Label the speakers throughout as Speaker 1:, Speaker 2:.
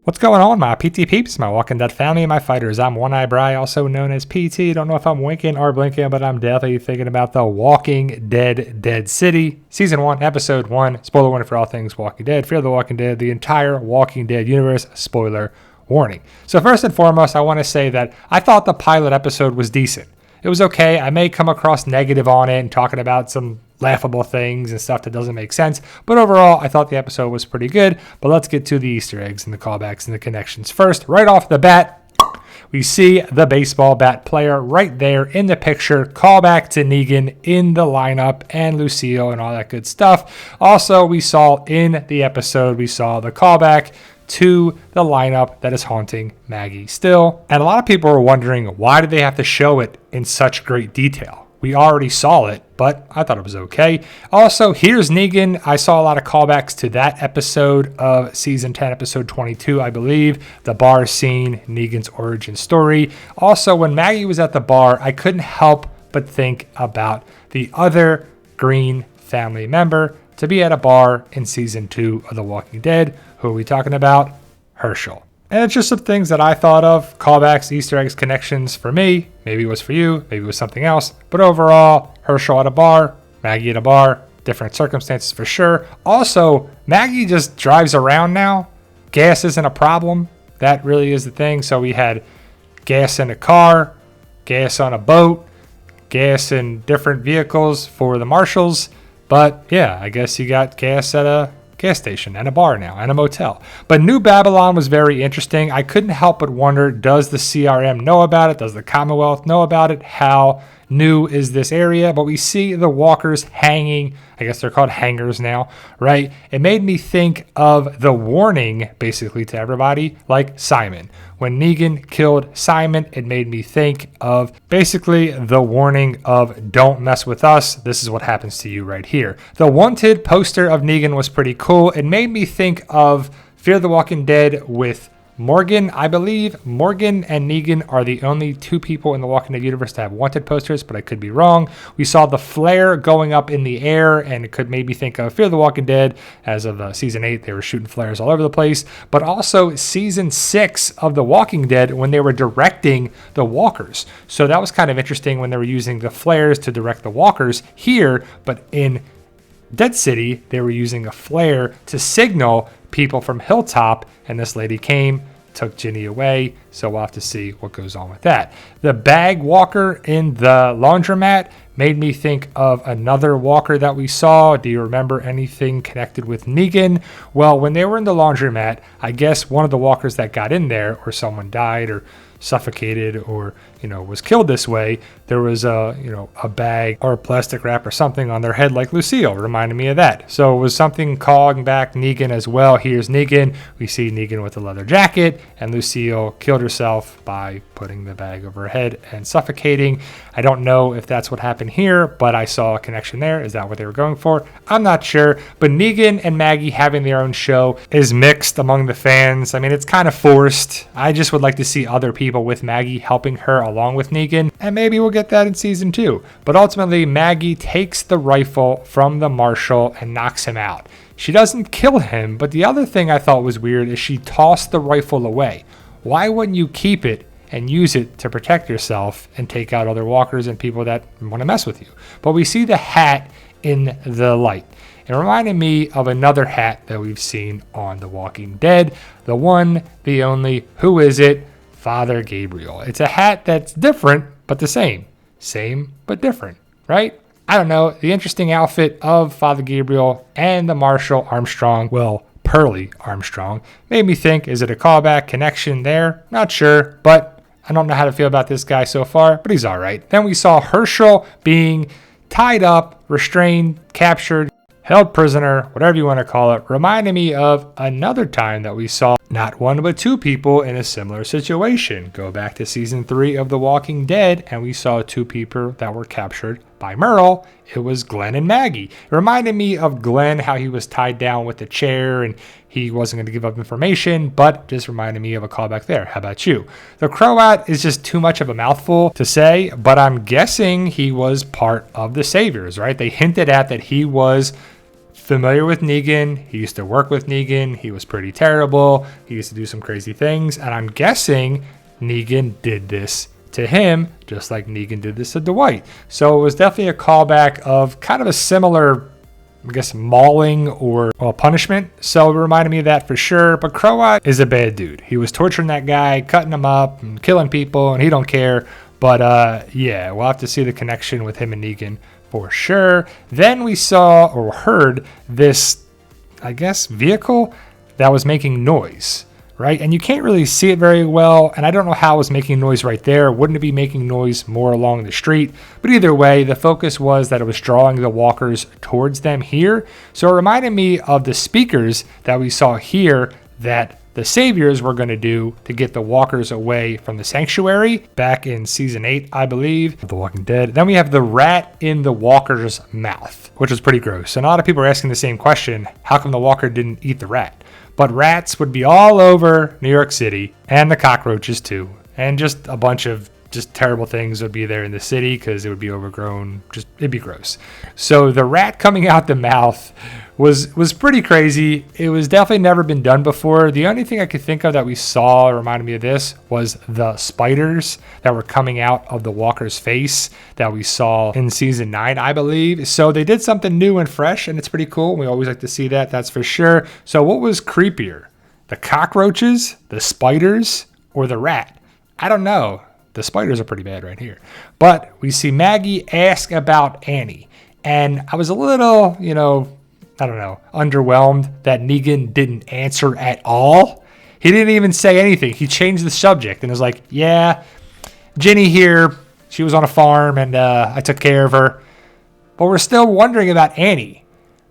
Speaker 1: What's going on, my PT peeps, my Walking Dead family, and my fighters? I'm One Eye Bry, also known as PT. Don't know if I'm winking or blinking, but I'm definitely thinking about the Walking Dead Dead City. Season 1, Episode 1. Spoiler warning for all things Walking Dead. Fear the Walking Dead, the entire Walking Dead universe. Spoiler warning. So first and foremost, I want to say that I thought the pilot episode was decent. It was okay. I may come across negative on it and talking about some laughable things and stuff that doesn't make sense. But overall, I thought the episode was pretty good. But let's get to the Easter eggs and the callbacks and the connections. First, right off the bat, we see the baseball bat player right there in the picture. Callback to Negan in the lineup and Lucille and all that good stuff. Also, we saw in the episode, we saw the callback to the lineup that is haunting Maggie still. And a lot of people are wondering, why did they have to show it in such great detail? We already saw it, but I thought it was okay. Also, here's Negan. I saw a lot of callbacks to that episode of Season 10, Episode 22, I believe. The bar scene, Negan's origin story. Also, when Maggie was at the bar, I couldn't help but think about the other Green family member to be at a bar in Season 2 of The Walking Dead. Who are we talking about? Herschel. And it's just some things that I thought of, callbacks, Easter eggs, connections for me. Maybe it was for you, maybe it was something else. But overall, Herschel at a bar, Maggie at a bar, different circumstances for sure. Also, Maggie just drives around now. Gas isn't a problem. That really is the thing. So we had gas in a car, gas on a boat, gas in different vehicles for the marshals. But yeah, I guess you got gas at a gas station and a bar now and a motel. But New Babylon was very interesting. I couldn't help but wonder, does the CRM know about it? Does the Commonwealth know about it? How new is this area? But we see the walkers hanging. I guess they're called hangers now, right? It made me think of the warning basically to everybody, like Simon. When Negan killed Simon, it made me think of basically the warning of don't mess with us. This is what happens to you right here. The wanted poster of Negan was pretty cool. It made me think of Fear the Walking Dead with Morgan. I believe Morgan and Negan are the only two people in the Walking Dead universe to have wanted posters, but I could be wrong. We saw the flare going up in the air, and it could maybe think of Fear the Walking Dead. As of Season 8, they were shooting flares all over the place. But also Season 6 of The Walking Dead when they were directing the walkers. So that was kind of interesting when they were using the flares to direct the walkers here, but in Dead City, they were using a flare to signal people from Hilltop, and this lady came, took Ginny away, so we'll have to see what goes on with that. The bag walker in the laundromat made me think of another walker that we saw. Do you remember anything connected with Negan? Well, when they were in the laundromat, I guess one of the walkers that got in there, or someone died or suffocated or was killed this way, there was a bag or a plastic wrap or something on their head, like Lucille reminded me of that. So it was something calling back Negan as well. Here's Negan. We see Negan with a leather jacket, and Lucille killed herself by putting the bag over her head and suffocating. I don't know if that's what happened here, but I saw a connection there. Is that what they were going for? I'm not sure. But Negan and Maggie having their own show is mixed among the fans. I mean, it's kind of forced. I just would like to see other people with Maggie helping her along with Negan, and maybe we'll get that in Season 2. But ultimately, Maggie takes the rifle from the marshal and knocks him out. She doesn't kill him, but the other thing I thought was weird is she tossed the rifle away. Why wouldn't you keep it and use it to protect yourself and take out other walkers and people that want to mess with you? But we see the hat in the light. It reminded me of another hat that we've seen on The Walking Dead. The one, the only, who is it? Father Gabriel. It's a hat that's different, but the same. Same, but different, right? I don't know. The interesting outfit of Father Gabriel and the Marshal Armstrong, well, Pearly Armstrong, made me think, is it a callback connection there? Not sure, but I don't know how to feel about this guy so far, but he's all right. Then we saw Herschel being tied up, restrained, captured, held prisoner, whatever you want to call it. Reminded me of another time that we saw not one but two people in a similar situation. Go back to Season 3 of The Walking Dead, and we saw two people that were captured by Merle. It was Glenn and Maggie. It reminded me of Glenn, how he was tied down with the chair and he wasn't going to give up information, but just reminded me of a callback there. How about you? The Croat is just too much of a mouthful to say, but I'm guessing he was part of the Saviors, right? They hinted at that he was familiar with Negan. He used to work with Negan. He was pretty terrible. He used to do some crazy things. And I'm guessing Negan did this to him, just like Negan did this to Dwight. So it was definitely a callback of kind of a similar, I guess, mauling or punishment. So it reminded me of that for sure. But Croat is a bad dude. He was torturing that guy, cutting him up and killing people, and he don't care. But yeah, we'll have to see the connection with him and Negan for sure. Then we saw or heard this, I guess, vehicle that was making noise, right? And you can't really see it very well. And I don't know how it was making noise right there. Wouldn't it be making noise more along the street? But either way, the focus was that it was drawing the walkers towards them here. So it reminded me of the speakers that we saw here that the saviors were going to do to get the walkers away from the sanctuary back in season 8, I believe, of The Walking Dead. Then we have the rat in the walker's mouth, which was pretty gross. And a lot of people are asking the same question: how come the walker didn't eat the rat? But rats would be all over New York City, and the cockroaches too, and just a bunch of just terrible things would be there in the city because it would be overgrown. It'd be gross. So the rat coming out the mouth was pretty crazy. It was definitely never been done before. The only thing I could think of that we saw reminded me of this was the spiders that were coming out of the walker's face that we saw in season 9, I believe. So they did something new and fresh, and it's pretty cool. We always like to see that, that's for sure. So what was creepier? The cockroaches, the spiders, or the rat? I don't know. The spiders are pretty bad right here. But we see Maggie ask about Annie. And I was a little, underwhelmed that Negan didn't answer at all. He didn't even say anything. He changed the subject and was like, yeah, Jenny here. She was on a farm and I took care of her. But we're still wondering about Annie,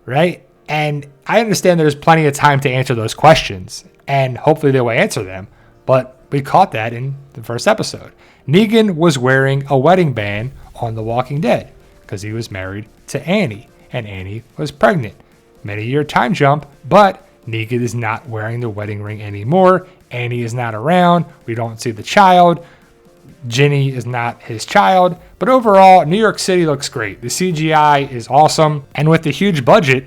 Speaker 1: right? And I understand there's plenty of time to answer those questions. And hopefully they will answer them. But we caught that in the first episode. Negan was wearing a wedding band on The Walking Dead because he was married to Annie, and Annie was pregnant. Many-year time jump, but Negan is not wearing the wedding ring anymore. Annie is not around. We don't see the child. Jenny is not his child. But overall, New York City looks great. The CGI is awesome. And with the huge budget,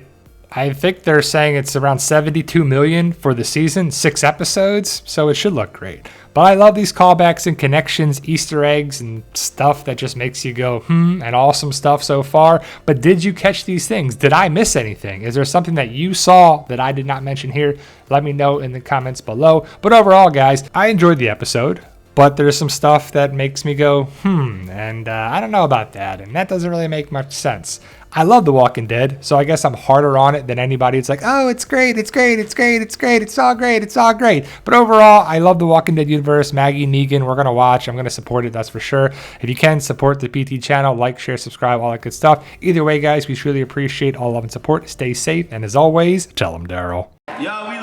Speaker 1: I think they're saying it's around $72 million for the season, 6 episodes, so it should look great. But I love these callbacks and connections, Easter eggs, and stuff that just makes you go, and awesome stuff so far. But did you catch these things? Did I miss anything? Is there something that you saw that I did not mention here? Let me know in the comments below. But overall, guys, I enjoyed the episode. But there's some stuff that makes me go, and I don't know about that. And that doesn't really make much sense. I love The Walking Dead, so I guess I'm harder on it than anybody. It's like, oh, it's great, it's great, it's great, it's great, it's all great, it's all great. But overall, I love The Walking Dead universe. Maggie, Negan, we're going to watch. I'm going to support it, that's for sure. If you can, support the PT channel, like, share, subscribe, all that good stuff. Either way, guys, we truly appreciate all love and support. Stay safe, and as always, tell them Daryl.
Speaker 2: Yo, we